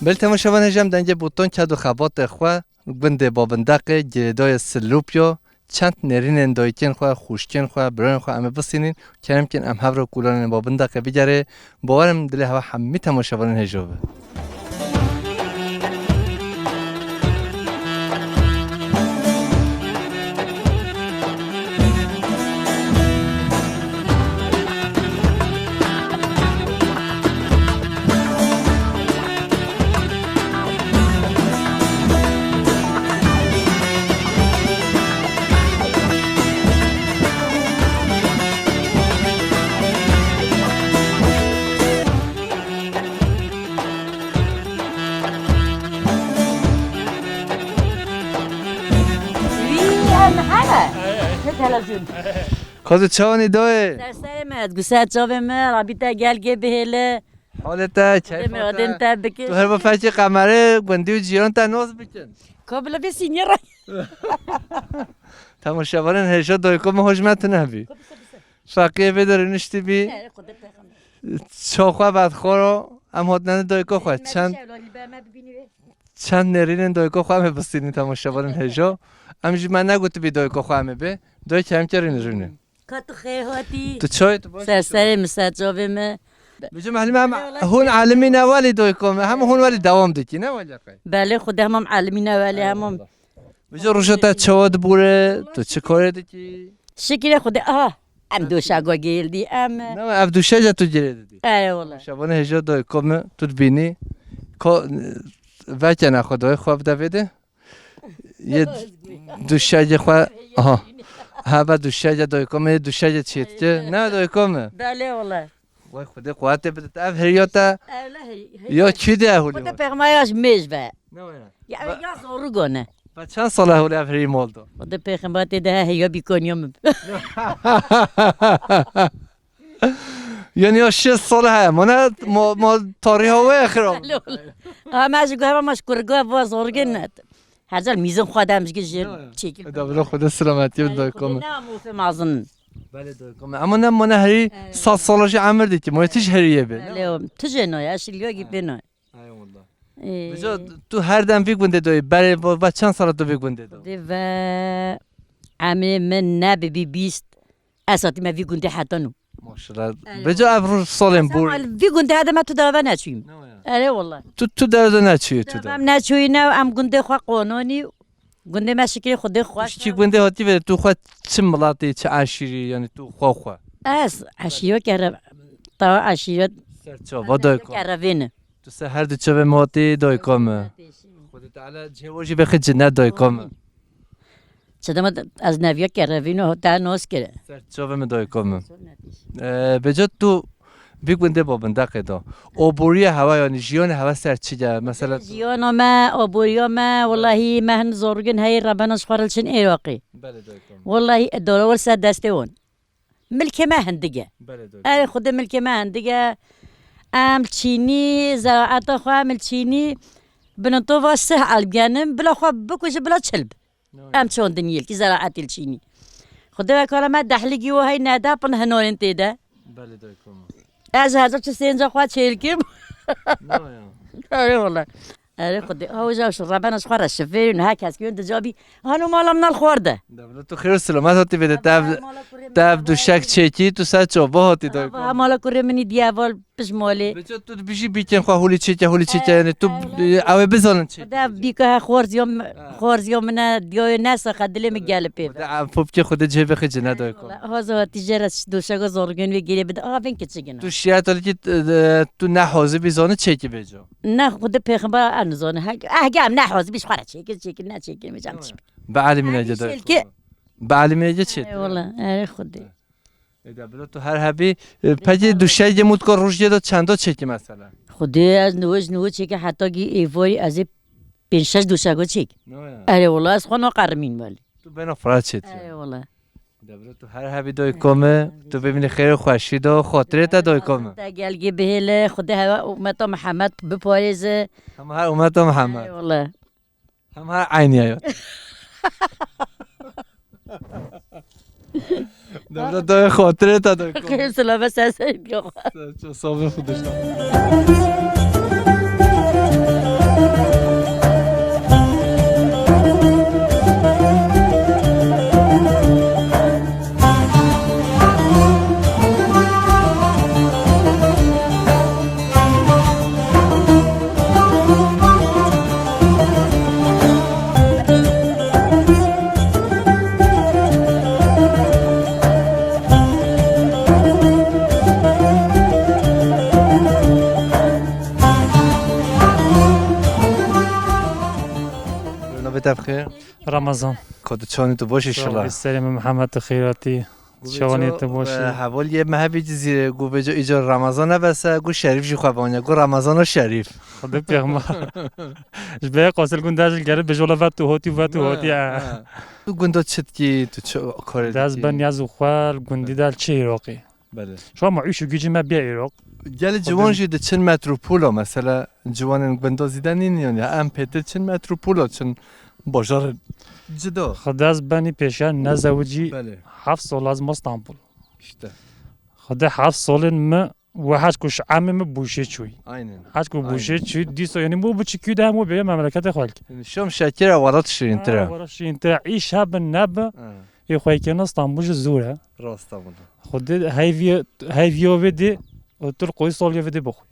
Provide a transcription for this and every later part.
بل تماشاوان هجم دنگ بوتون کد و خبات خوا گنده بابندق گردای سلوپیو چند نرین اندایکن خوا خوشکن خوا بران خوا همه بسینین که هم کن ام هفرو کولان بابندق بگره باورم دل هوا همی تماشاوان هجوبه کازو چاونی دوه درسته مد گوسه چاوم رابطه گل گه بهله حالتا چای مرادن بکش تو هر با فچ قمره گندی و جیران تا نوز بکن کابلا به سینیر تماشاوان هجا دایکم حجمت نبی فقیه بداره نشتی بی چاخوا بعد خورو ام هاتنن دایکا خوا چند نرین دایکا خوا همه بستینی تماشاوان هجا امجی من نگوتی بی دایکا خوا همه به دای کم کرین رونه کاتو خیهاتی تو چای تو باش سرسر مساجابم بجا معلومه هم هون عالمی نوالی دایکم هم هون ولی دوام دکی نه ولی قای بله خودم هم علمی ولی هم بجا روشتا چواد بوره تو چه کاره دکی شکر خود ام دوشاگو گیلدی ام نه عبدوشه جا تو جره دادی ای والله شبانه هجا دایکم تو بینی وکه نخواه خواب دویده یه دوشه خوا ها دوشه دایکم دوشه چیت نه دایکم بله والله وای خدا قوت بده اف هریاتا یا چی ده هولی خود پیغمبرش میش به نه یا زورو گونه با چند ساله هولی اف هری مال دو خود پیغمبر ده هیا بیکنیم یعنی 6 ساله های ما تاریخ هوا خراب همش گوهم مشکور گوه و زورگن ند هر جال میزم خودم میگه چیکل دبلا خدا سلامتی بده دایکم نه موفه مازن بله دایکم اما نه من هری 100 سالش عمر دی که ما تیش هریه به بله تو جنای اشلیو گی بنای ای والله بجا تو هر دم فکر گنده دای برای و چند سال تو فکر گنده دو و عمه من نبی 20 اساتی ما فی گنده حتی نو ماشاءالله بجا ابرو سالم بور فی گنده هذا ما تو دعوه نچویم اره والله تو درد نچیه تو دعوه نچوی نه ام گنده خوا قانونی گنده مشکل خود خواست چی گنده هاتی بده تو خود چه ملاتی چه عشیری یعنی تو خوا از عشیرو کرد تا عشیرت سرچا و دایکم کردن تو سه هر دو چه به ماتی دایکم خودت تعالی جوجی بخی جنت دایکم چطور از نویا کردن و تا ناس کرد سرچا به دایکم بجا تو بیگونده بابنده قدا آبوری هوا یعنی جیان هوا سر چی جا مثلا جیانا ما آبوریا ما والله مهن زورگن هاي ربنا شخارلشن عراقي بله دایکم والله الدولار سد دستون ملك ما هندقه بله دایکم أنا خد ملك ما هندقه ام تشيني زراعة خوا مل تشيني بنطوفا سهل بجانم بلا خوا بكوش بلا تشلب ام شون دنيل كي زراعة التشيني خد كلام ما دحلقي وهاي نادا بن هنون انت ده بله دایکم از هزار تسين زخوا تشيلكم نه أي والله أنا خد هو جاوش ربنا شخار الشفير هاك هسكون دجابي هنو مالا من الخورده دبلا تو خیر سلامت هاتی بده تاب دو شک چکی تو سر چوبه هاتی دایکم مالا كوري مني ديافول بش مالي بجا تو بیشی بیکن خواه هولی چکه یعنی تو اوه بزنن چه دا بيكا خورز يوم من ديو ناس خدلي مقال بيب پوپ که خود جه بخی جنه دایکم هذا تجارة دوشا زورگن ويجري بد فين كتشجنا تو شیعت هالی که تو نحوزه بیزانه چکی بجا نه خود پیغمبر انزون هاگام نحوز بیش خورا چیکل نه چیکل میجام به عالم نجا دایکم به عالم نجا چه والله اره خودی دبلا تو هر هبی پجی دوشه یه مود کار روش داد چندا چکی مثلا خودی از نوش چیکل حتی گی ایواری از پنجش دوشا گو چیک اره والله از خانه قرمین ولی تو بنا فراد چه اره والله دبلا تو هر هبی دایکم تو ببینی خیر خوشی دا خاطره تا دایکم تا گلگی بهله خود هوا امت محمد بپاریزه هم هر امت محمد والله هم هر عینی آیات دبلا دای خاطره تا دایکم خیر سلامت سرسر بیاخوا چه صاحب خودش رمضان کد چانی تو باشی شلا سلام محمد خیراتی شوانی تو باشی حوال یه مهبی زیر گو بجا ایجا رمضان بسه گو شریف جی خوابانیا گو رمضان و شریف خدا پیغمبر جبه قاسل گنداج گره بجولا و تو هاتی تو گندا چت کی تو چه کار داز بن یاز خوال گندی دال چه عراقی بله شو معيش گیجی ما بیا عراق گل جوان جد چن متروپولا مثلا جوان گندا زیدن این یعنی ام پته چن متروپولا چن بازار جدا خدا از بنی پیشان نزوجی بله 7 سال از استانبول işte خدا 7 سال ما وحش کش عمم بوشه چوی aynen هاش کو بوشه چوی دیسو یعنی مو بچ کی ده مو به مملکت خالک yani şom şeker avalat şirin tira ورش انت عيش هب النب يا خويا كان اسطنبول زوره rasta bunu خد هاي فيو بدي ترقوي صول يفدي بخو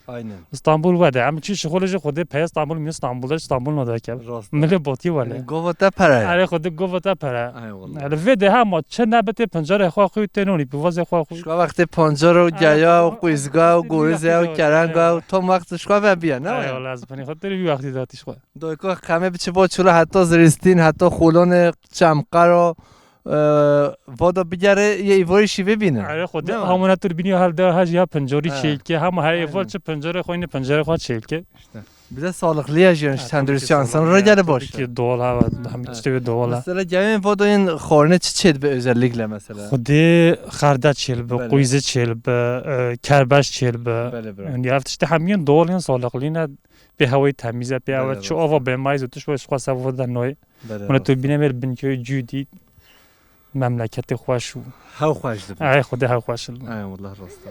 aynen اسطنبول ودا عم تشي شغل خد بي اسطنبول من اسطنبول نوداك rasta من بوتي ولا govata para على خد جوفتا برا ay vallahi على فيدي ها چه نبت پنجره خو خو تنونی بواز خو خو شکا وقت پانجار و گیا و قویزگا و گوریزه و کرنگا و تو وقت شکا و بیا ای نه والله از بنی خاطر بی وقتی داتیش خو دویکا خمه بچه با چولا حتی زرستین حتی خولان چمقه رو وادا بگره یه ایواری شیوه بینه على خد همون تر بینی حال ده هاج یا پنجاری چیل که هم هر Aynen. ایفال چه پنجره خو این پنجره خو چیل که bize sağlıklı yaşayın tendrüstü insan را gele baş. که دولا و همین چه دولا Mesela gelin وادا این خورنه چه به özellikle mesela. خودی خرده چیل به بله. قویزه چیل به کرباش چیل به بله بله. یعنی افتش ته همین دولین سالقلینه به هوای تمیزه به هوا بله، چه بله. آوا به مایز توش باش خاصه بود نوع بله. من تو بینم ال بنکوی جودی مملکت خوش و هاو خوش دب. ای خدا ها خوش ای والله راستا.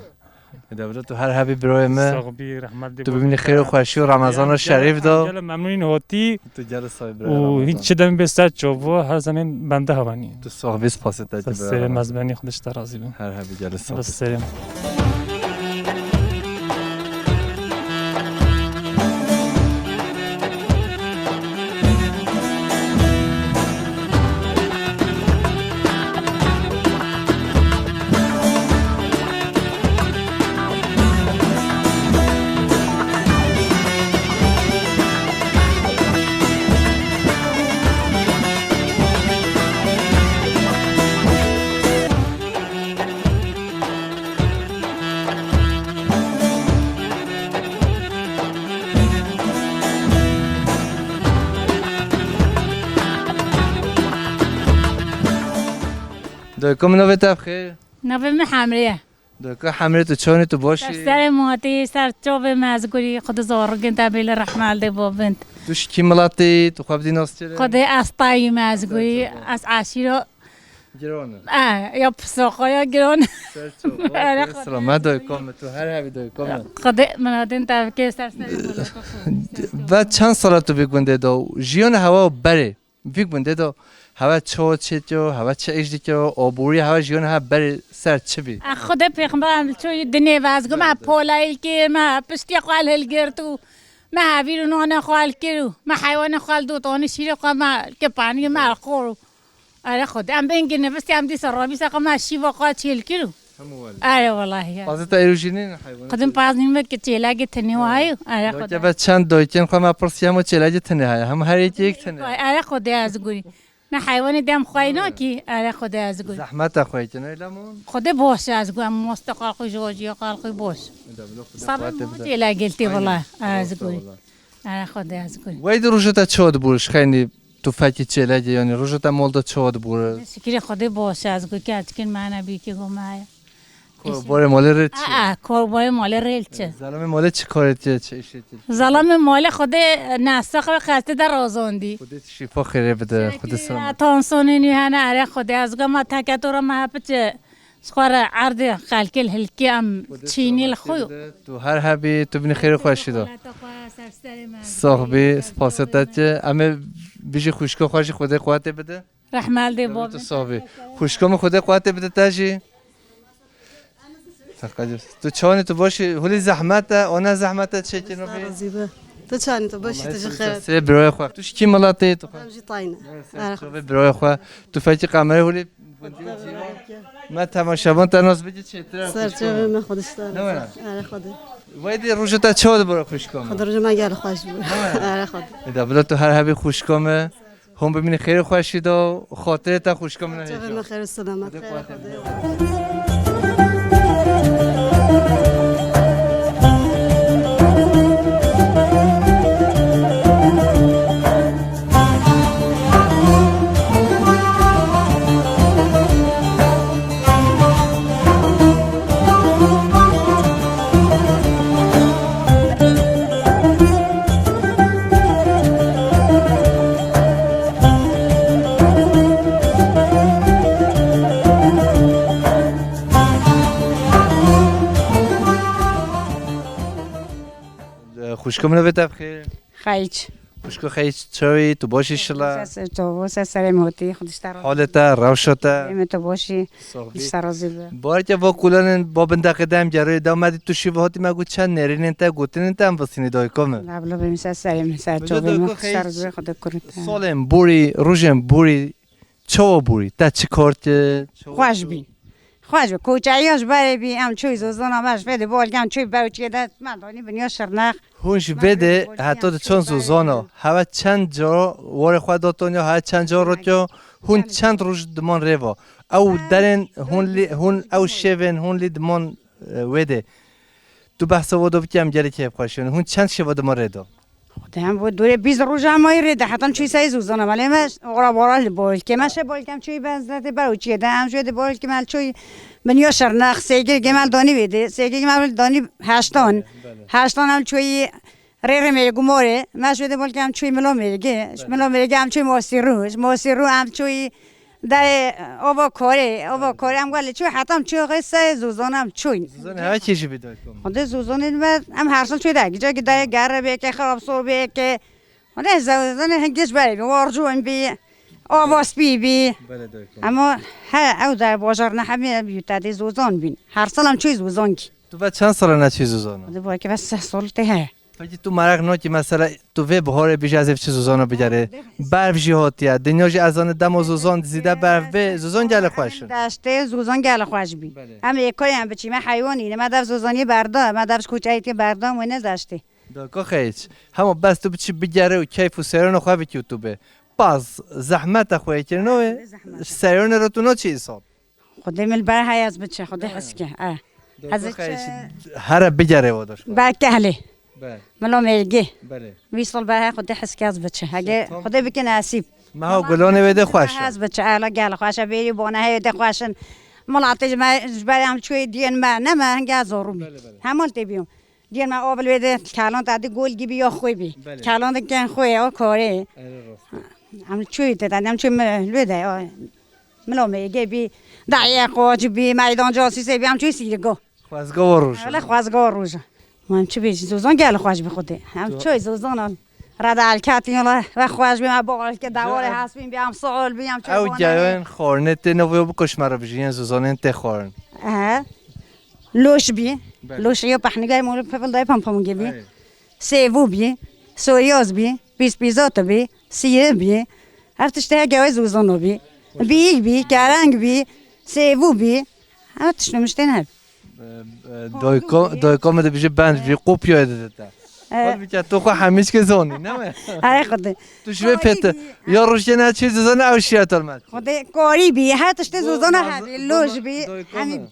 دوله تو هر هبی برای ما صاحبی رحمت تو ببینی خیر و خوشی و رمضان و شریف دا گل ممنون هاتی تو جل صاحب و هیچ چه دم به سر چوبو هر زمین بنده هوانی تو صاحبی سپاس تا سلام از بنی خودش ترازی بم هر هبی جل صاحب. سلام دویکم نوبت بخیر. نویم حمریه دویکا حمله تو چانی تو باشی. سر موتی سر چوب مزگوری خود زارگن تبیل رحمال ده بابند توش کی ملاتی تو خواب دیناس چرا؟ خود استای مزگوری از عشیرو گرانه. یا پساقا یا گران سرچو. سلام دویکم تو هر هبی دویکم. خود منادین تبکه سر و چند سال تو بگونده دو جیان هوا بره بگونده دو هوا چه جو هوا چه اجدی که آبوری هوا جیان هوا بره سر چه بی خود پیغمبر چوی دنیا وازگو ما پولایل که ما پستی قال هلگر تو ما هاویر نوانه خال کرو ما حیوان خال دو تانی شیر خال ما که پانی ما خورو آره خود ام بینگی نفسی ام دی سرابی ساقا ما شیوا قال چیل کرو آره والله بازی تا ایروژینی حیوان خودم پاس نیم که چیلاگی تنی وایو آره خود که بعد چند دویکن خواهم اپرسیام و چلاجی تنه های هم هر یک تنه آره خود از گوری نه حیوان دم خواینا کی آره خود از گوری زحمت خواهی کنه ایلامون خود باشه از گویم مستقل خوی جوجی قال خوی باش صبر چیلاگی تی والله از گوری آره خود از گوری وید روزتا چود بورش خیلی تو فکی چلاجی یعنی روزتا مولدا چود بوره شکری خود باشه از گوری که اچکن معنا بی که گمای باره مال رد چی کوربای مال ریل چه زلمه مال چی کارت چه ایشی ظلم مال خود نسخ خسته در آزاندی خودت شفا خیره بده خود سلام تانسونی نیهانه آره خود از گما تکتورا ما بچه سخوار عرض خالکل هلکی ام چینی لخویو تو هر هبی تو بینی خیر خوشی دا صاحبی سپاسیت چه اما بیشی خوشکا خوشی خود قوت بده رحمال دی باب تو صاحبی خوشکا خود قوت بده تاجی تو چانی تو باشی هولی زحمت آن زحمت چه کنو بی زیبا تو چانی تو باشی تو خیرت سه برای خو توش کی ملاتی تو همجی طاینه تو برای خو تو فکر قمره هولی ما تماشاگان تناس بگی چه طرف سرچه من خودش دارم نه آره خود وایدی روزتا چه برای خوشکام خود روز مگر خوش بود آره خود دبلا تو هر هبی خوشکامه هم ببینی خیر خوشید و خاطرت خوش کنم تو خیر و سلامت خیر خوش کنم نوید خیر خیچ خوش کو خیر چوی تو باشی شلا تو واسه سرم هاتی خودش تر حالت روشته تو باشی سرازی بار که با کلان با بنده قدم جرای دامدی تو شیوهاتی مگو چند نرین تا گوتن تا هم وسینی دای کمه قبلا بهم سرم سر تو بهم سرازی خود کرد سالم بوری روزم بوری چو بوری تا چی کارت خوش بی خوش بی کوچاییاش بره بی ام چوی زوزانا ماش بده بالگم چوی باوچی ده من دانی بنیا شرنخ هونش بده حتی چند زوزانا هوا چند جا وار خود داتونیا هوا چند جا رو که هون چند روز دمان روا او درن هون او شون هون لی دمان وده تو بحث وادو بکیم جری که بخواشون هون چند شوا دمان ردا خودم بود دوره 20 روز هم مایره ده حتما چوی سایز زوزانا ولی مش اورا بارال بول که مشه بالگم چوی بنزده باوچی ده ام شده بول که مال چوی بنیا شرنخ سیگه گمال دانی بده سیگه گمال دانی هشتان هم چوی ریره میگه گماره مشوده بول که هم چوی ملا میگه هم چوی موسی رو هم چوی در آوا کاره هم گله چوی حتما چوی قصه زوزان هم چوی زوزان هوا چیزی بیدار کن خود زوزان هم هر سال چوی داگی جا که در گره به که خراب سو به که خود زوزان هنگیش بری وارجو بی آواز بی اما ها او در بازار نه همه بیوتادی زوزان بین هر سال هم چوی زوزان کی تو بعد چند سال نه چیز زوزانا خود با که بس 3 سال ته فقط تو مرق نه که مثلا تو وی بهار بیش از چیز زوزانا بگیره برف جهاتیه دنیاش از آن دم و زوزان زیده برف به زوزان گله خوش داشته زوزان گله خوش بی هم یک کاری هم بچی من حیوانی نه مدف زوزانی بردا مدف کوچایتی بردا و نه داشته داکا خیچ همه بس تو بچی بگیره و کیف و سیران خواه به یوتیوبه باز زحمت خواه کرنوه سیران رو تو نه چی حساب خودم البر های از بچه خود حس که از هر بگیره و داشت برکهله ملا میگه بله 20 سال بر خود حس که از بچه اگه خود بکن نصیب ما ها گلانه بده خوش از بچه الا گل خوشه بری بانه هیده خوشن ملاتج ما برام چوی دین ما نه ما هنگ از رومی همون تبیم دین ما آبل بده کلان تعدی گل گیبی یا خوی بی کلان دکن خوی او کاره هم چوی دادن هم چوی ملوده ملا میگه بی دعیه قاج بی میدان جاسوسی بی هم چوی سیرگو خوازگاه روش ولی خوازگاه روش من چه بیشتر زوزان گل خوش بخوده هم چوی زوزان رد الکاتی و خوش بیم باقی که دواره هست بیم بیام سوال بیم چه او جایان خورنت نویو بکش مرا بجین زوزان انت خورن لوش بی لوش یا پخنگای مول پفل دای پام گیبی سیوو بی سوریاز بی بیزات بی سیه بی هفتش ته گوی زوزان بی بی کرنگ بی سیوو بی هفتش نمیشته نه دایکام ده بیشه بند بی قوپ یاده ده خود بیچه تو خو همیش که زانی نه آره خود تو شوی پت یا روشه نه چیز زن او شیات المد خود کاری بی هفتش ته زوزان همی لوش بی همین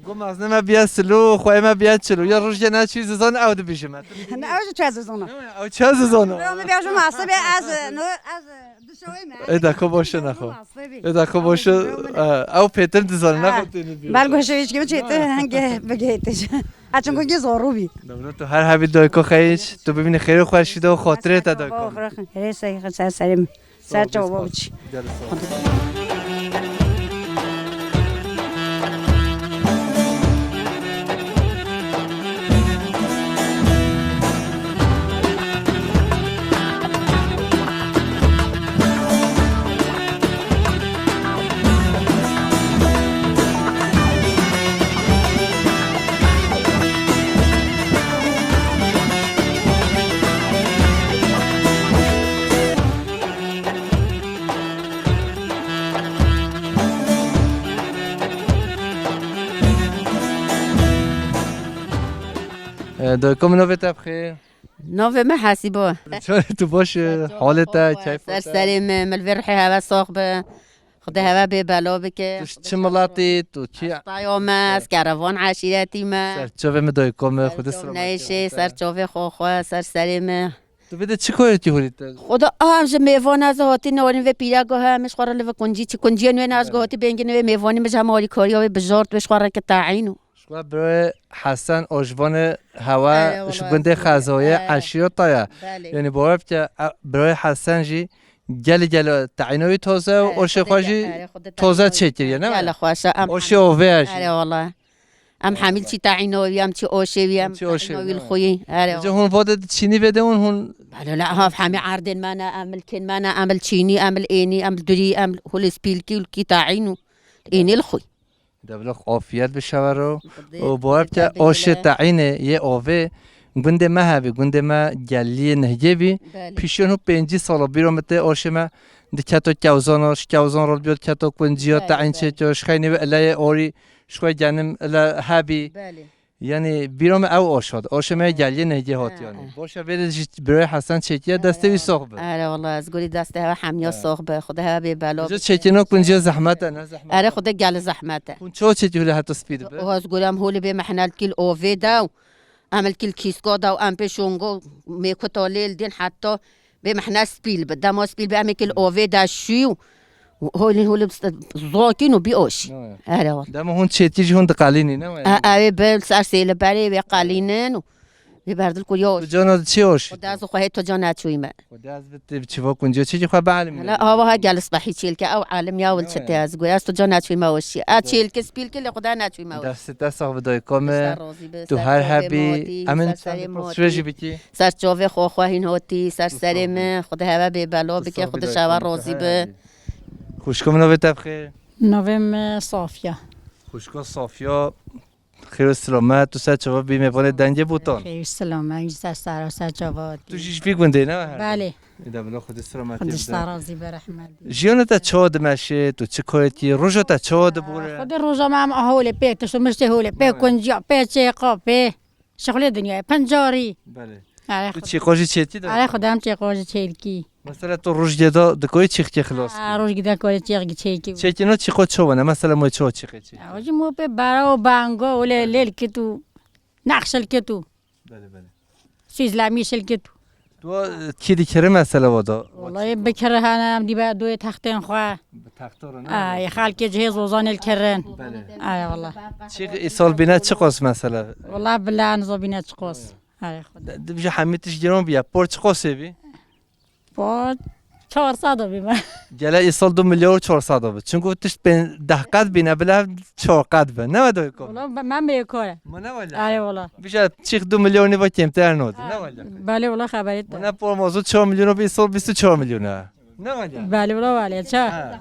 گم از نه بیا سلو خوای ما بیا چلو یا روشه نه چیز زن او ده بیشه من نه اوج چه زوزان او چه زن برام بیاشو ماسه بی از نو از ادکو باشه نخو ادکو باشه او پیتر دزان نخو بلگوشه هیچ کی بچه ته هنگ بگیتش اچون کنگی زارو بی تو هر حبیل دایکو خیش تو ببینی خیر خوشیده و خاطره تا دایکو خیلی سر سریم سر جواب چی دایکو منو بتاب خیر نوفي ما حاسبه چون تو باش حالت سر کیف سریم ملوی هوا ساق به خدا هوا به بلا بکه چه ملاتی تو چی طایوم است کاروان عشیرتی ما سرچوه مدای کم خود نیشه سر چوه خو سر سریم تو بده چی کاری تی هولیت خدا همش میوان از هاتی نواریم و پیرگاه همش خورا لب کنجی چی کنجی نوی از هاتی بینگی نوی میوانی مش هماری کاری و بزرگ بهش خورا که تعینو شکوه برای حسن آجوان هوا شگنده خزایه عشیرت تایا یعنی باور که برای حسن جی گل تعینوی تازه و آش خواجی تازه چکریه نه نه خواسته آش اوهش آره والله ام حامل چی تعینوی ام چی آشوی ام تعینوی الخوی آره جا هون واد چینی بده هون بله لا ها حامي عردن مانا عمل كن مانا عمل تشيني عمل اني عمل دري عمل هو السبيلكي والكي تعينو اني الخوي دبلخ عافیت بشه رو و باور که آش تعینه یه آوه گنده ما هوی گنده ما گلی نهیه بی پیشون هو 5 سال بیرامته آش ما دکتو کوزان رو بیاد کتو کنجیا تعین چه جاش خیلی و الای آری شوی جنم الا هبی یعنی بیرام او آشاد آش ما گلی نهیه هات یعنی باشه برای برای حسن چکیه دسته بی ساق به آره والله از گوری دسته ها حمیا ساق به خدا ها به بلا جو چکینا کنجیا زحمت نه زحمت آره خدا گل زحمته کن چه چکی هلی حتی سپید به و از گورم هولی به محنال کل اووی داو عمل کل کیسکو داو ام پیشونگو میکو تالیل دین حتی به محنال سپیل به دما سپیل به ام کل اووی داشیو هولی زاکینو بیوش آره والله دم هون چتی هون دقالینی نه اوی بل سر سیل بری به قالینن به بردل کویوش جانا چی آش خدا از خواهی تو جان نچوی من خدا از بت چیوا کنجیا چی خواه بعلم لا هوا جالس بحي تشيل او عالم يا ولد شتي از گویا است جان نچوی ما وشي اتشيل کس پیل که خدا نچوی ما وشي دست آق بدای کامه تو هر هبی امن سرجی بیتی سر چوه خو خواهین هوتی سر سرم خدا هوا به بلا بکه خدا شوا راضی به خوشکم نو بتبخه نویم صافیه خوشکا صافیا خیر و سلامت تو سر چوا بی میوان دنگه بوتان خیر سلامت سر سراسر جواد تو شیش بی گنده نه بله ایده بلا خود سلامت خودش سرازی به رحمت جیان تا چاد مشه تو چه کارتی روزا تا چاد بوره خود روزا ما هم اهول پی تشو مشته هول پی کنجیا پی چیقا پی شغل دنیا پنجاری بله آره تو چی قاجی چتی آره داره خودم چیقا چیلکی مثلا تو روز جدا دکوی چیخ چی خلاص روز گیدن کاری چیقی چیکی چتی نو چی خود چوانه مثلا ما چه چی چی آجی مو پی برا و بانگا ولی لیل که تو نقشل که تو بله بله چیز لامیشل که تو تو کی دیگه مثلا وادا والله بکره هنم دی بعد دوی تختین خواه تختار نه يا خالك جهيز وزان الكران بله اي والله چی سال بینه چه قاس مثلا والله بالله نزو بينا تقوس اي خد دبج حمیتش گرام بیا پورت قاسه بی بود 400 بما گله ای سال 2 میلیارد 400 بود چون گفتش 10 قد بینه بلا 4 قد به نه ودای کو والله ما بيكوره ما نه ولی اي والله بیشتر چیخ 2 میلیون نیو کمتر نود نه ولی بالي والله خبرت نه پر موضوع 4 میلیون به سال 24 میلیونه نه ولی بالي والله والي شا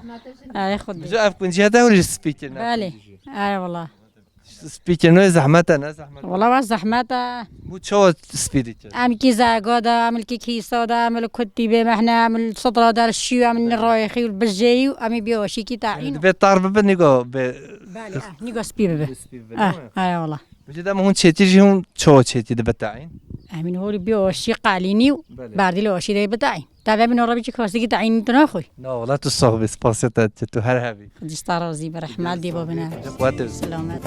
اي خد جو اف کنجی هدا ولی سپیکر نه بالي اي والله سپیکر نه زحمت نه زحمت والله واش زحمته مو چو سپیدی عمل كي زاقودا عمل كي كيسودا عمل كتي به ما احنا عمل صدرا دار الشيو عمل الرايخي والبجاي وعمل بيوشي كي تعين به طرب به نگاه به بالي نيقو سبيبه به اي والله بجد ما هون چتی هون چو چتی ده بتاعین امين هو بيوشي قاليني بعد الوشي ده بتاعين تابع من ربي كوسي تعين تناخوي نه والله تو صاحب سپاسیت تو هر هبی خد استرازي برحمة دي بابنا قوت سلامات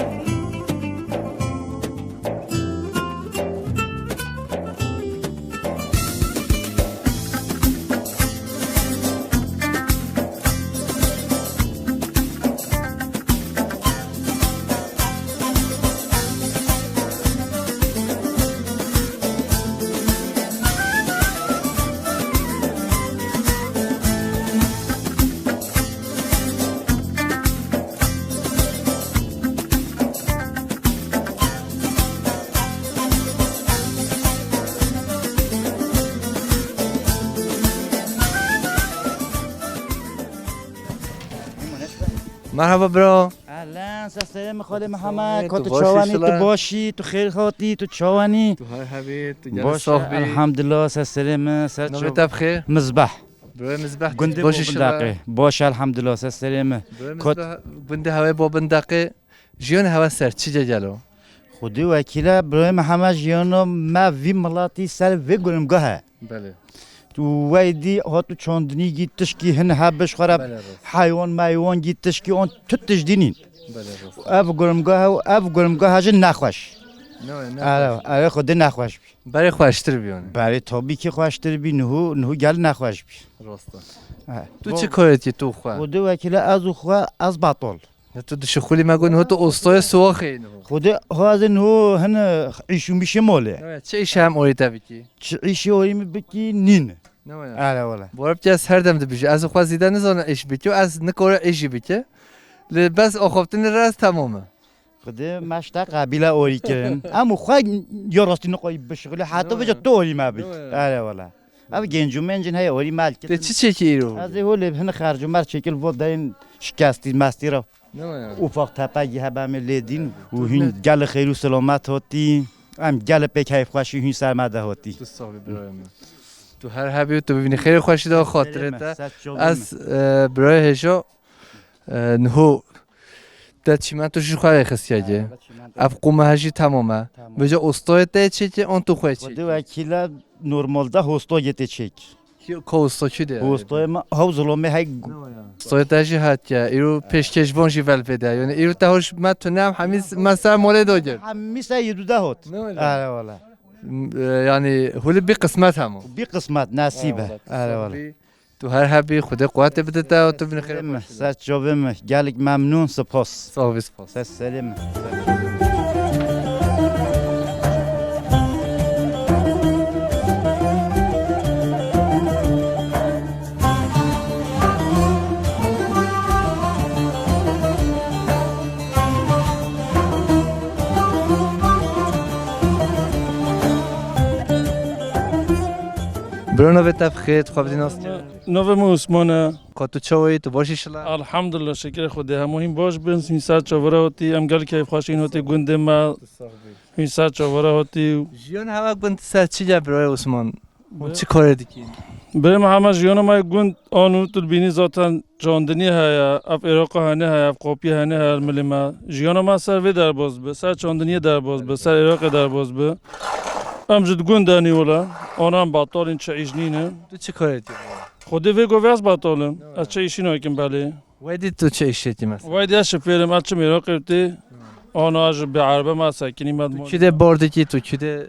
مرحبا برو اهلا سلام خاله محمد تو تو باشی چاوانی شلا؟ تو باشی تو خیر خاطی تو چاوانی تو هر هبی تو جان باش صاحبی الحمدلله سلام سر نو بخیر مصباح برو مزبح گنده باشی بندقه باش الحمدلله سلام برو مزبح گنده هوای با بندقه جیان هوا سر چی جلو خودی وکیل برای محمد جیانو ما وی ملاتی سر وی گرمگاه بله تو ویدی هاتو چاندنی گیتش کی هن هبش خراب بله راست حیوان مایوان گیتش کی اون تتش دینین بله راست اف گرمگاه و اف گرمگاه هاج نخوش نه آره خود نخوش برای خوشتر بیانه برای تابی که خوشتر بی نهو گل نخوش بی راستا تو چه کارتی تو خوا خودی وکیل از خو از باطل تو دشخولی مگو نه تو استای سواخی خودی هاز نهو هن عیشون بیشه ماله چه ایش هم اوریتا بکی چه عیشی هایی بکی نین نه آره والا بارب که از هر دم بیشه از خوا زیده نزانه ایش بکی و از نکاره ایشی بکی بس آخفتن راز تمامه خودی مشتا قبیله اوری کردن اما خواه یا راستی نقایی بشغله حتی بجا تو اوری ما بی آره والا اما گنجو منجن های اوری مال ده کردن چی چکی ایرو از هول هن خرج مر شکل بود داین شکستی مستی را افاق تپگی هبم لیدین و هین گل خیر و سلامت هاتی ام گل پک حیف خوشی هین سرمده هاتی تو صاحبی برای من تو هر حبی تو ببینی خیلی خوشی دا خاطرت از برای هشا نهو در چیمن تو شوخه خسیاجه اف قومه هشی تمامه بجا استای ته چه که آن تو خواه چه خودی وکیل نورمال ده هستا گته چک که استا چی ده هستای ما هاو ظلمه های استای ته جی هات که ایرو پیشکشوان جی ول بده یعنی ایرو تهش ما تو نم همیز مثلا مال داگر همی سیدو ده هات آره والا یعنی هولی بی قسمت همون بی قسمت نصیبه آره والا تو هر حبی خدا قوت بده تا تو بین خیر سر جوابم گلک ممنون سپاس صاحب سپاس سر سلام برونو بتف خیر خواب دیناست نوم عثمانه کاتو چوی تو باشی شلا الحمدلله شکر خدا همین باش بن این سر چوره هاتی ام گل که خوشین هاتی گنده ما این سر چوره هاتی جیان همه گند سر چی جا برای عثمان چی کار دیکی برای محمد جیان ما گند آنو تو بینی ذاتن چاندنی هیا اف عراق هنه هیا اف قاپی هنه هیا ملی ما جیان ما سر وی در باز به سر چاندنی در باز به سر عراق در باز به امجد گندانی ولا آنام باطال این چه ایشنینه تو چی کار دیکی خودی وی گویاز باطالم از چه ایشینو اکیم بله ویدی تو چه ایشتی مثلا وایدی اش فیلم açım Irak evde onu az bir araba ma sakini mad تو کی ده باردی کی تو کی ده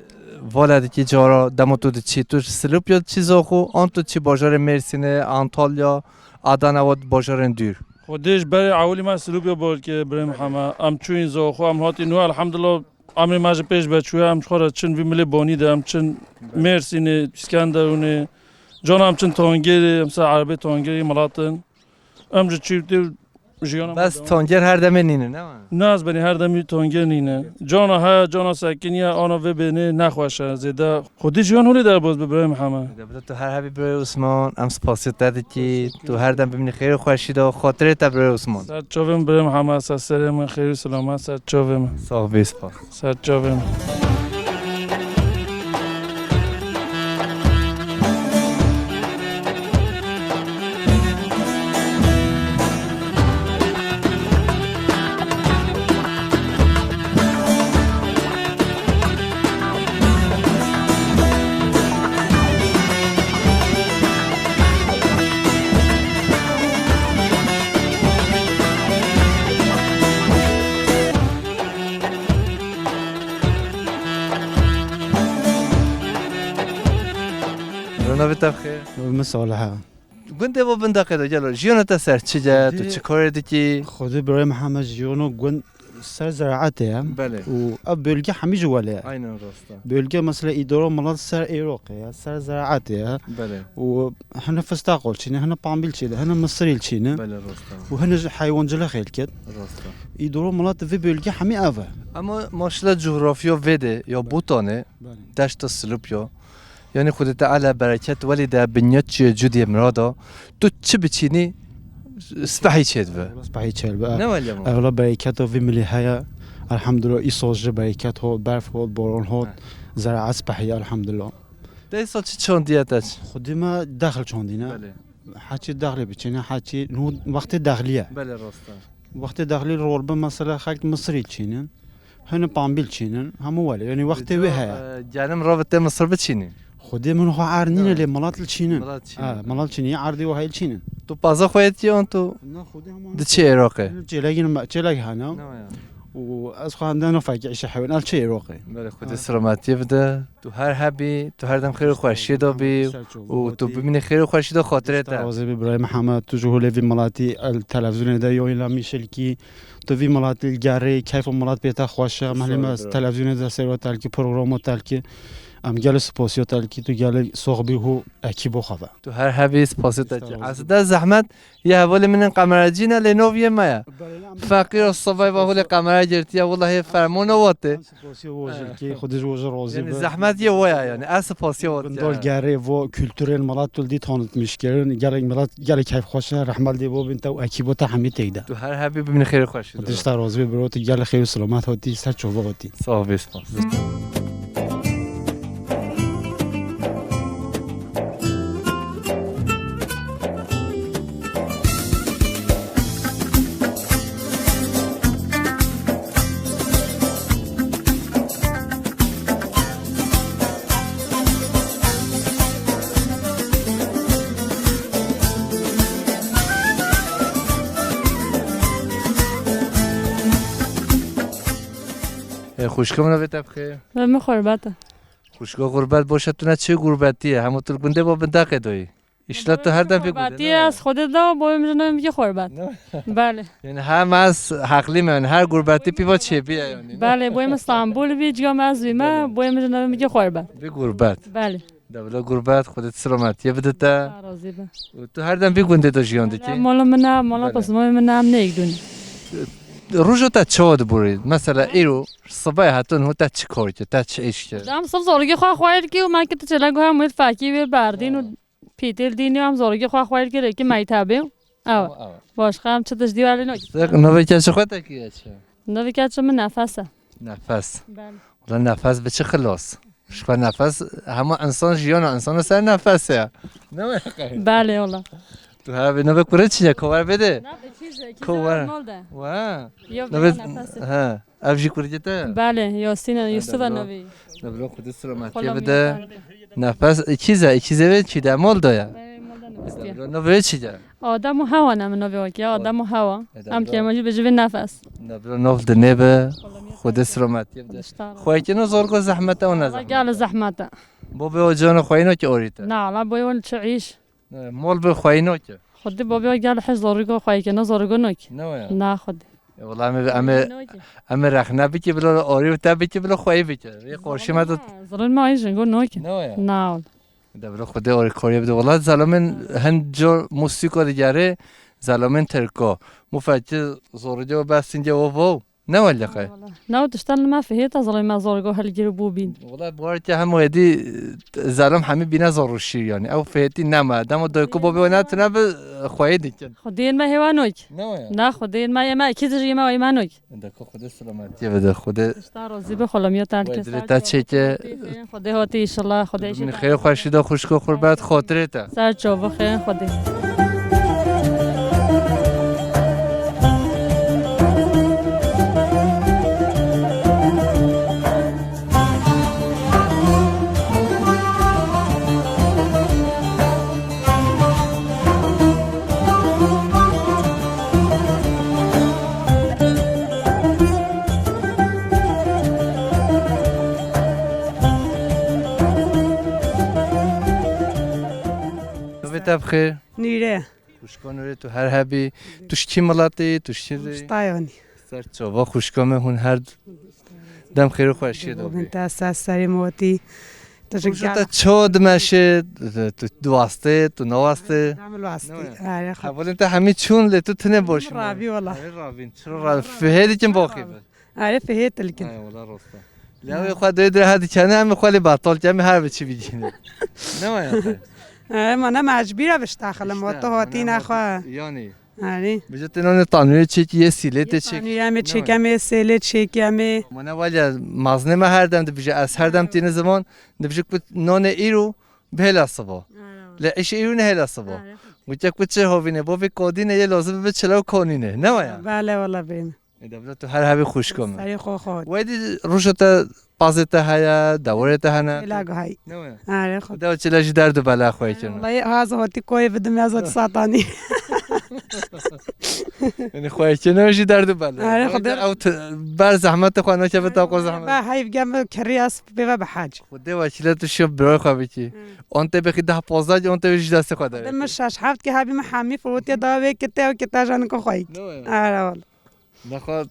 والدی کی جارا دم تو چی تو سلوپ یا چیزا خو آن تو چی بازار مرسینه آنتالیا آدانا و بازار دور خودش برای اولی ما سلوب یا بول که بریم همه ام چوین زو خو ام هاتی نو الحمدلله امر ماج پیش بچوی ام خورا چن وی ملی بونی دم چن مرسینه اسکندرونه جانم چن تونگری ام سر عربی تونگری ملاتن ام چیفتی جیانم بس تانجر هر دم نینه نه ناز بنی هر دمی تونگر نینه جانا ها جانا سکنیا آنا و بینه نخواشه زیده خودی جیان هولی در باز ببریم همه تو هر حبی برای عثمان ام سپاسیت دادی که تو هر دم ببینی خیر خوشی دا خاطره تا برای عثمان سر چاوم بریم همه سر سرم خیر و سلامت سر چاوم صاحب سپاس سر چاوم رونا بتف خیر مصالحه گنده با بندقه دا جلو جیان تا سر چی جا تو چی کار دیکی خود برای محمد جیانو گون سر زراعته بله و اب بölge همه جواله aynen راستا بölge مثلا اداره ملات سر عراقه سر زراعته بله و هنا فستاقل چینه هنا پامبیل چینه هنا مصری چینه بله راستا و هنا حیوان جلا خیل کد راستا اداره ملات في بölge همه اوه اما ماشلا جغرافیا وده یا بوتانه دشت سلوپیا یعنی خود تعالی برکت ولی در بنیاد چه جدی مرادا تو چه بچینی سپحی چید و بس بعید چل بقى نه ولی ما اغلب برکت في ملی هيا الحمد لله ایساج برکت ها برف ها باران ها زراعت بحی الحمد لله ده سال چی چون دیاتش خودی ما داخل چاندینه بله حاجی داخلی بچینه حاجی وقت داخلیه بله راستا وقت داخلی رول به مثلا خلق مصری چینن هن پامبیل چینن همو ولی یعنی وقتی وی هیا جانم رابطه مصر بچینی خودی من خو عرنینه لی ملات چینن ملات چینن. ملات چینی عردی و هایل چینن تو پازا خواهد اون تو نه خودی هم ده چه عراقه چلاگی هنم و از خواندن فاجعه شحون ال چه عراقی بله خود سلامتی بده تو هر حبی تو هر دم خیر و خوشی دا بی و تو ببینی خیر و خوشی دا خاطره تا تواضع ابراهیم محمد تو جهول في ملاتي التلفزيون ده يوين لا ميشيل كي تو في ملاتي الجاري كيف ملات بيتا خوشه معلم التلفزيون ده سيرو تالكي برنامه تالكي ام گل سپاسیو تالکی تو گل صحبی هو اکیبو خواه تو هر حبی سپاسی تا چی اصلا زحمت یه حوالی من قمرجینه لنویه مایا فقیر الصبای و حول قمرجرتیه والله فرمونه واته سپاسیو وجل کی خودش وجه روزی یعنی زحمت یه ویا یعنی از سپاسی واته بندال گره و کلتورل ملات تولدی تانت میشکرن گل ملات گل کیف خوشه رحمت دی بو بنت و اکیبو تا همه تیدا تو هر حبی ببین خیر خوشی خودش تا روزی برو تو گل خیر و سلامت هاتی سر چوبه هاتی صاحب سپاس خوشگاه منو بتبخه من غربته خوشگاه غربت باشه تو نه چه غربتیه همون تو گنده با بندقه دوی اشلا تو هر دم غربتی از خودت دا با میزنم میگه غربت بله یعنی هم از حقلی من هر غربتی پیوا چه بیه یعنی بله بایم استانبول بیجام از ویما بایم میزنم میگه غربت به غربت بله دولا غربت خودت سلامتی بده تا راضی به تو هر دم بی گنده تو جیان دیتی مالا من مالا پس من هم نیگدونی روزو تا چود برید مثلا ایرو صبح هاتون هو تا چی کاری که تا چی ایش کرد دام صبح زورگی خواه خواهید که و من که تو چلنگو هم مید فاکی و بردین و پیتل دینی هم زورگی خواه خواهید که رکی مای تابیم او باش خواهم چه تشدی ولی نوک نوی که چه خواهد تکیه چه نوی که چه من نفسه نفس بله ولی نفس به چه خلاص شکر نفس همه انسان جیان انسان سر نفسه نه بله والا تو هر به نوی کوره چیه کوار بده نه به چیزه کوار مالده وا یا نوی نفسه ها افجی کوره جته بله یاسین یوسف نوی نبلا خود سلامتی بده نفس چیزه چی در مال دایا نوی چی جا آدم و هوا نم نوی که آدم و هوا هم که ماجی به جوی نفس نبلا نوف دنبه خود سلامتی بده خواهی که نزارگو زحمت اون نزحمت قال زحمته بابا و جان خواهی نو که اوریته نه لا باید تعيش مال به خواهی نو که خودی بابی قال حج زارگو خواهی که نزارگو نک نه خودی والله ام رخنه بکی بلا آری و تب بکی بلا خواهی بکی یه قرشی مدد زرن ما ایشون گو نک نه دبلا خود آری کاری بده والله زلمن هند جو موسیقی دیگره زلمن ترکا مفجر زورجو بس اینجا و نه ولی خیر نه تشتغل ما فهیت زرن ما زارگو هل جربو بین والله بارتی هم ودی زلم همه بینا زاروشی یعنی او فهیتی نما دم دایکو بابی و نه تنه به خواهی دیگه خودین ما هوانوک نه خودین ما کی زری ما ایمانوک دکو خود سلامتی بده خود استاروزی به خلامیات ترک تا چه که خدا هاتی ان شاء الله خدا من خیر خوشی دا خوشگاه قربت خاطره تا سر چوب خیر خدا بخیر نیره خوشگاه تو هر حبی توش چی ملاتی توش چی تایانی سر چوبا خوشگاه هون هر دم خیر و خوشی دو بنت اساس سری موتی تا چود مشه تو دواسته تو نواسته عمل واسطه آره خب اول انت همین چون لتو تنه باشی رابی والله رابین چرا رابین فهیدی کم باقی بود آره فهیت لكن والله راسته لا خود دوید هادی کنه هم خالی باطل کمی هر بچی بگینه نه من مجبوره بشتغل ما تو هاتی نخوا یعنی آره بجت نون تانوی چکی یه سیلت چک تانوی چکم سیلت چکم من ولی مزنه ما هر دم دبیج از هر دم تین زمان دبیج کت نون ایرو بهلا صبا لا ایش ایرو نه هلا صبا وچک کت چه هوینه بابی کودینه یه لازم به چلو کونینه نه ویا بله والله بین دبلا تو هر هبی خوش کم سری خود ویدی روشتا پازت هیا دورت هنه علاج هاي نه آره خود خدا چلاش درد بلا خوی چون والله هذا هاتي كوي بدم يازت ساطاني یعنی خوی چون نمیشی درد بلا آره خدا او بر زحمت خو نه چه بتاق زحمت با هاي بجم كرياس بيبا بحاج خدا وچلا تو شب برای خو بچی انت بخی 10 15 انت ویش دست خو داره دم الشاش حافت كي هابي محامي فوتي داوي كتا وكتا جانكو خويك آره والله نخواد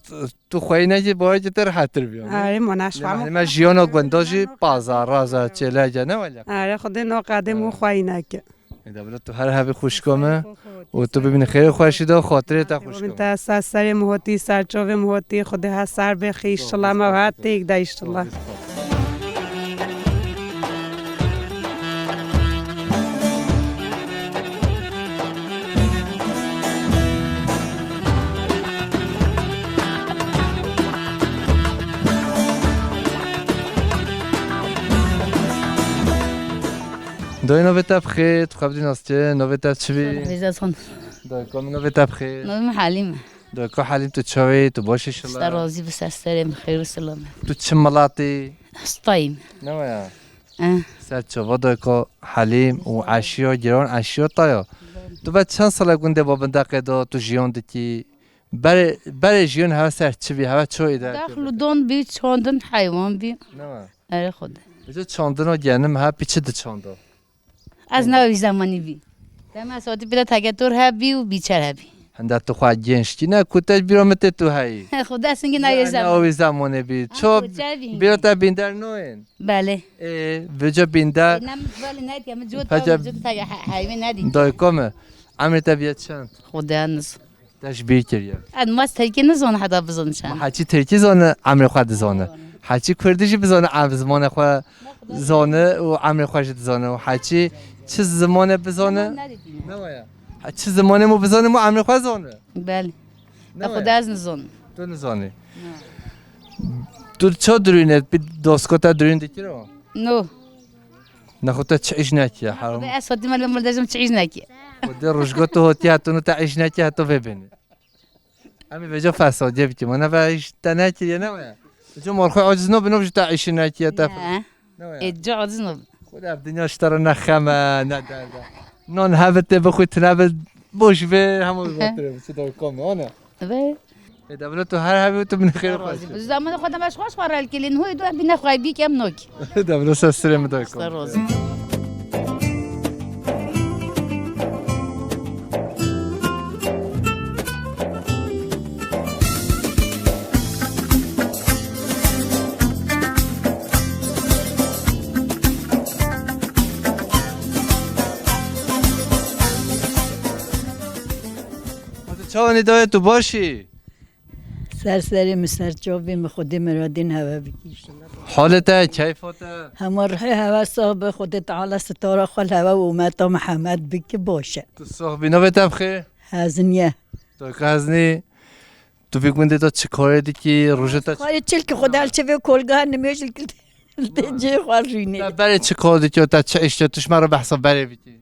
تو خوی نجی باید تر حتر بیام آره مناش فهم ما جیانا گنداجی بازار رازا چله جا نه ولی آره خدا نو قدم و خوینک دبلا تو هر هبی خوش کمه و تو ببین خیر خوشیده و خاطره تا خوش انت کمه سر موتی سر چوب موتی خدا ها سر بخی ان شاء الله ما هات تيك دا ان شاء الله دوی نوبت بخیر تو خبری ناسته نوبت چی عزیزان دوی کام نوبت بخیر نام حلیم دوی که حالیم تو چوی تو باشی شلا راضی بس استریم خیر و سلامت تو چه ملاتی استایم نه سر چوا دوی که حلیم و عشیا گران عشیا تایا تو بعد چند سال گنده با بندقه دا تو جیان دکی برای جیان هوا سر چی بی هوا چوی ده داخل دون بی چاندن حیوان بی نه اره خود جو چاندن و گنم ها پیچه ده چاندا از نوی زمانی بی دم ساعتی پیدا تگتور هبی و بیچار هبی هنده تو خواه گنشتی نه کتش بیرامت تو هایی خدا سنگی نوی زمان نوی زمانه بی چو بیراتا بیندر نوین بله وجا بیندر نم ولی ندی که من جود تگ حیوان ندی دای کامه عمر طبیعت چند خدا نز تشبیه کریه اد ماست ترکی نزون حدا بزن چند حچی ترکی زانه عمر خود زانه حچی کردیش بزانه عمر زمان خود زانه و عمر خودش زانه و حچی چه زمانه بزانه نه چه زمانه مو بزانه مو عمر خود زانه بله خدا از نزون تو نزانه تو چه درینه بی دستگاه درین دیگه رو نو نخوته تعيش ناكي حرام خدا اسودی مال لازم تعيش ناكي خدا رجقته هاتي هاتونو تعيش ناكي هاتو ببینی امی بجا فساد یبتی من بعيش تناكي یا نه جو مرخو عجز نو بنوش تعيش ناكي هتا اجا عجز نو خدا الدنيا اشترى نخمه ندار نون هبت بخوي تنابل بوش به همو بطره بسيطه كوم انا دبلو تو هر هبی تو من خیر خواستی زمان خودم باش خوش خورال کلین هوی دو بی نخوای بی کم نوک دبلو سرم دای کم چاونی دای تو باشی سرسری مسر جوبیم خودی مرادین هوا بکیش حالته کیفاته همه هوا صاحب خود تعالی ستاره خال هوا و امتا محمد بکی باشه تو صاحبی نوبت بخیر هزنیه تو که هزنی تو بگونده تا چه کاره دی که روژتا خواهی چل که خدا الچه به کلگاه نمیشل که تنجه خوال رینه برای چه کاره دی که تا چه اشتاتش مرا بحثا برای بیتی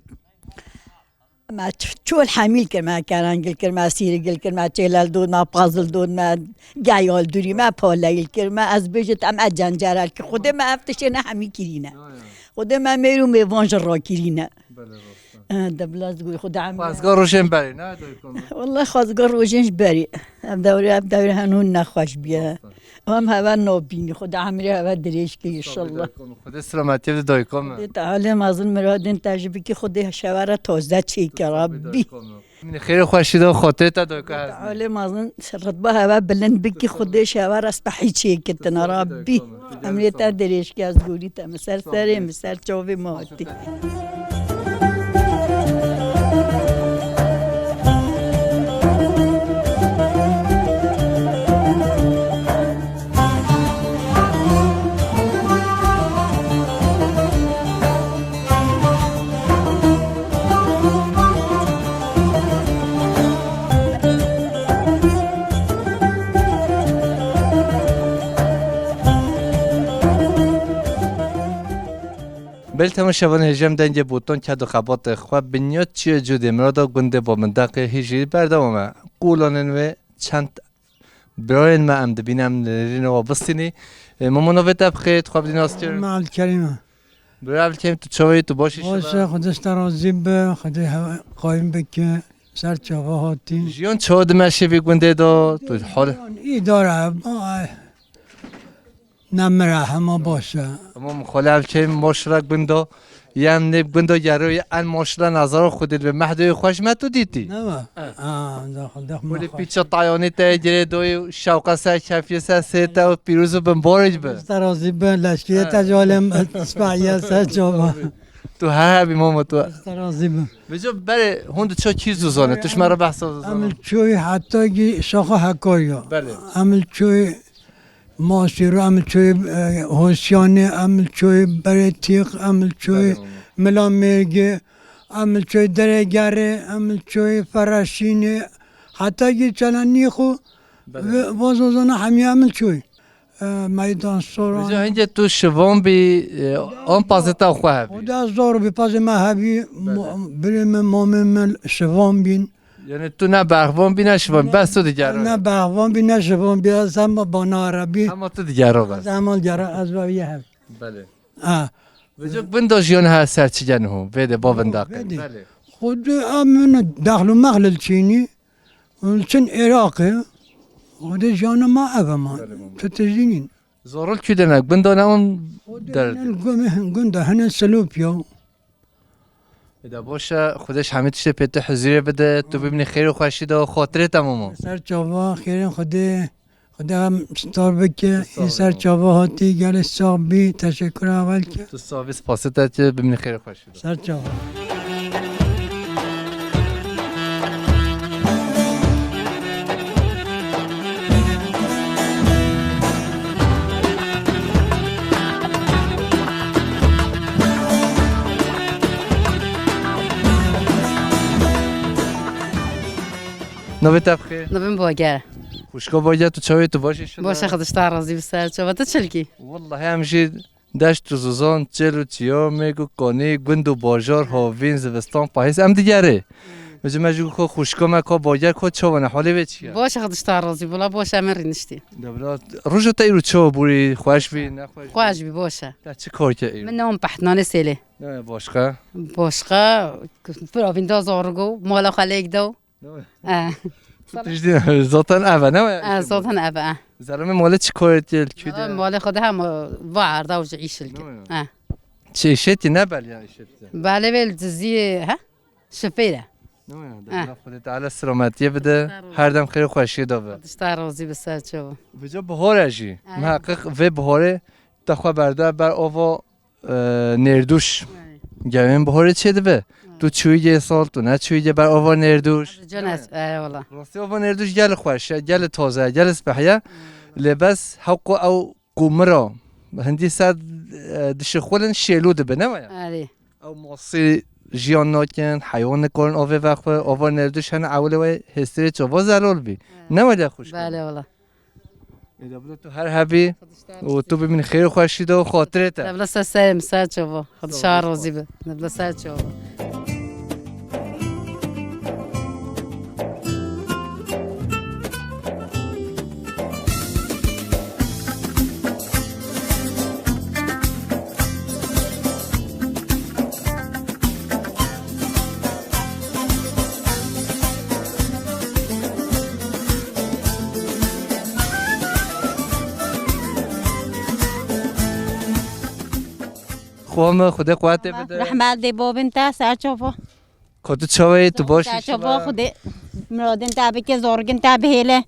ما چول حمیل کرد ما کرانگل کرد ما سیرگل کرد ما چلال دود ما پازل دود ما گایال دوری ما پالایل کرد ما از بجت ام جنجرال که خود ما افتش نه همی کرینه خود ما میرو میوانج را کرینه دبلاز گوی خود عم خواستگار روشن بری نه والله خواستگار روشنش بری اب دوری هنون نخواش بیا هم هوا نابینی خود عمری هوا دریش که انشالله خود سلامتی بده دایکم تعالی مازن مرادین تجربه که خود شواره تازه چی کرابی من خیر خوشیده و خاطر تا دایکم تعالی مازن شرط با هوا بلند بکی خود شواره اسپحی چی کتن رابی عمری تا دریش که از گوری تا مسر سری مسر چوبی ماتی بلتم شبان هجم دنج بوتون که دو خبات خواب بنیاد چیه جوده مرادا گنده با منطقه هیچی بردامه قولانن و چند براين ما أم دبينم نرين وابستني ممنوعت بخير تخبري ناستر مع الكلمة برای کم تو چوی تو باشی باشه خودش ترازی به خودی قایم بکه سر چاقه هاتی جیان چود مشه بگونده دو تو حال ای داره نمره همه باشه اما مخالف که مشرک بندو یم نب بندو یاروی ان مشرک نظر خودت به محدوی خوش ما تو دیدی نه داخل ولی پیچ طایانی تاجر دوی شوق سر شفیع سر سیتا و پیروز بن بارج به ترازی به لشکری تجالم اسپانیا سر جامعه تو هر بی ماما تو ترازی به بجو بله هند چه چیز زوزانه توش مرا بحث زوزانه عمل چوی حتی گی شاخه حکایا بله عمل چوی ماسیرو عمل چوی هوشیانه عمل چوی برتیق عمل چوی ملامرگه عمل چوی درگره عمل چوی فراشینه حتی گی چلنی خو وازوزانه همی عمل چوی میدان سوران بجو اینجا تو شوام بی آن پازتا خواه بی خدا زور بی پاز مهبی بریم مومن شوام بین یعنی تو نه بغوان بی نه شوام بس تو دیگران نه بغوان بی نه شوام بی از هم با عربی اما تو دیگران از بس عمل جرا از وی هم بله بجو بندو جیان ها سر چی جنه بده با بنداقه بله خود من داخل مغلل چینی چن عراقی خود جان ما اگمان تو تجینین زورل کی دنک بندو نمون در گنده هنن سلوپیو اذا باشه خودش همه تیشه پیت حضوری بده تو ببینی خیر و خوشی و خاطره تمامو سر چاوا خیرن خدا هم ستار بکه این سر چاوا هاتی گل صابی تشکر اول که تو ساویس پاسته که ببینی خیر و خوشی سر چاوا نوبت بخیر نبیم باگر خوشگاه باید تو چاوی تو باشی شده باشه خودش ترازی بسر چه تو چلکی والله همشی دشت و زوزان چلو چیا میگو کانی گند و باجار هاوین زوستان پاییز ام دیگره بجا مجو خو خوشگاه مکا باگر خود چاونه حالی به چیه باشه خودش ترازی بلا باشه من رینشتی دبلا روز تا ایرو چا بوری خوش بی نه خوش بی باشه تا چه کار که ایرو من نام پحتنان سیله نه باشقه باشقه پراوین دا زارگو مالا خلیک دو تجدید زاتن اوه نه زاتن اوه زرمه مال چی کارت جل کیده مال خود هم وعرده و جعیش چه ایشتی نه بله یا ایشتی بله ولی زی ها شفیره نه خودت علی سلامتی بده هر دم خیر خوشی داوه دشتر راضی بسر چه بجا بهار اجی محقق و بهاره تخوا برده بر آوا نردوش گمین بهاره چه ده تو چویه سال تو نه چویه بر آوا نردوش جنس والله راستی آوا نردوش گل خوشه گل تازه گل سپحیه لباس حق او قمرا هندی صد دش خولن شیلود به نه او ماسی جیان ناکن حیوان کارن آوه وقت آوا نردوش هن اوله و هستری چوا زلال بی نه ولی خوش بله والله دبلا تو هر حبی و تو ببین خیر خوشی و خاطرت دبلا سر سر چوا خود شهر روزی به دبلا سر چوا خوام خدا قوت بده رحمت دی بابن تا سر چوفا کدوم چاوی تو باشی سر چوفا خدا مرادن تا بکه زورگن تا بهله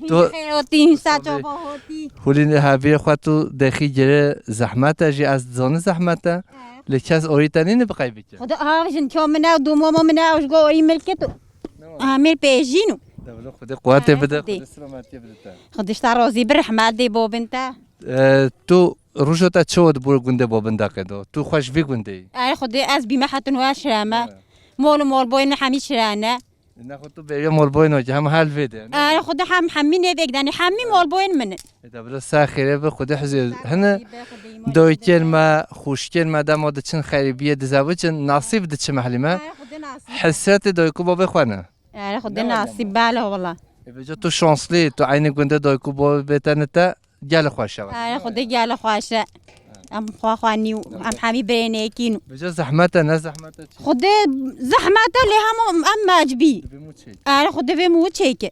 تو خیاطی سر چوفا هاتی خودین حبی خود تو دخی جره زحمت اجی از زان زحمت لکه از اوریتنی نبقای بکه خدا هاوشن که منو دو ماما منو اوش گوری ملکتو عامل پیجینو دولت خدا قوت بده خدا سلامتی بده خودش راضی برحمت دی بابن تا تو روزو تا چود بور گنده بابن داقه تو خوش بی گنده ای خدا از بیمه حتن و شرمه مال باین همی شرانه نه خود تو بریا مال باین و هم حل بده ای خدا هم همین نبگدنی همین مال باین منه دبلا ساخره به خدا حزی هن دویتر ما خوشکر ما دماد چن خریبیه دزاوج نصیب د چه محلی ما حسرت دویکو بابا خونه ای خدا نصیب باله والله بجا تو شانسلی تو عین گنده دایکو با بتنتا گل خوشه آره خدا گل خوشه ام خوانی ام حمی برینکین بجا زحمت نه زحمت خدا زحمت لی هم ام مجبی آره خدا بمو چیکه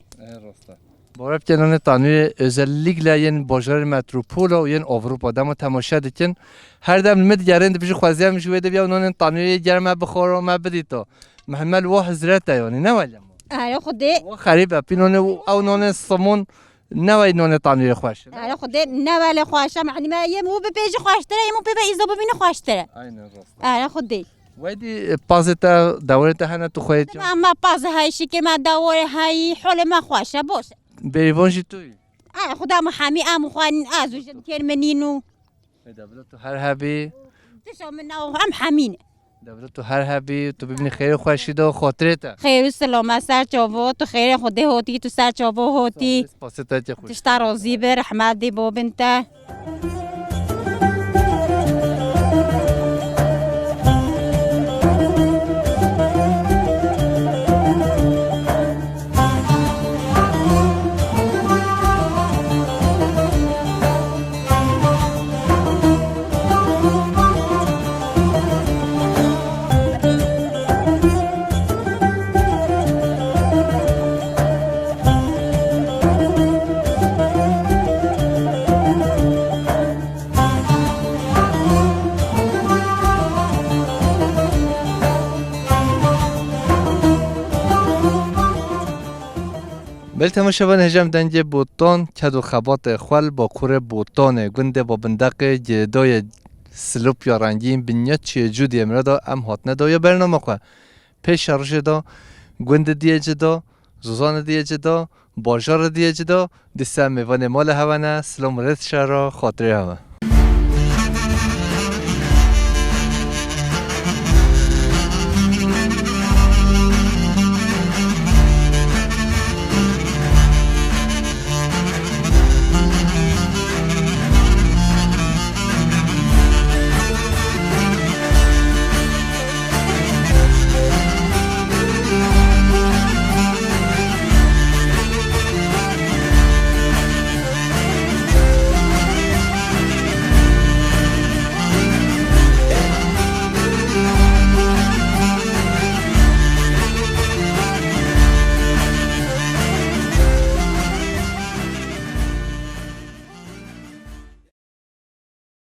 بارب کنن تانوی özellikle yen bajar metropol و yen Avrupa demo temaşa dikin her dem mit gerend biji خوازی هم شوید بیا اونن تانوی گرم بخور و ما بدی تو محمل و حضرت یعنی نه ولی آره خدا و خریب پینون او نون سمون نه ولی نون تانوی خوش آره خدا نه ولی خوشه معنی ما یه مو به پیج خوشتره یه مو به ایزا ببینه خوشتره آره خدا ویدی پازتا دورت هنه تو خواهید ما پاز هایشی که ما دوره های حال ما خوشه باشه بریوانجی توی خدا محامی ام خوان ازوج کرمنینو دولت تو هر هبی تشو من ام حمین دولت تو هر هبی تو ببینی خیر خوشید و خاطرت خیر و سلامت سر چاوا تو خیر خدا هوتی تو سر چاوا هوتی پاستا چه خوش تشتا راضی به رحمت دی بابنتا بل تماشاوان هجم دنج بوتان کدو خبات خال با کور بوتانه گنده با بندق جدای سلوپ یا رنگین بنیاد چیه جودی امرادا ام هات ندایا برنامه خواه پیش شرش دا گنده دیه جدا زوزان دیه جدا باجار دیه جدا دسته میوان مال هوانه سلام رد شهر خاطره همه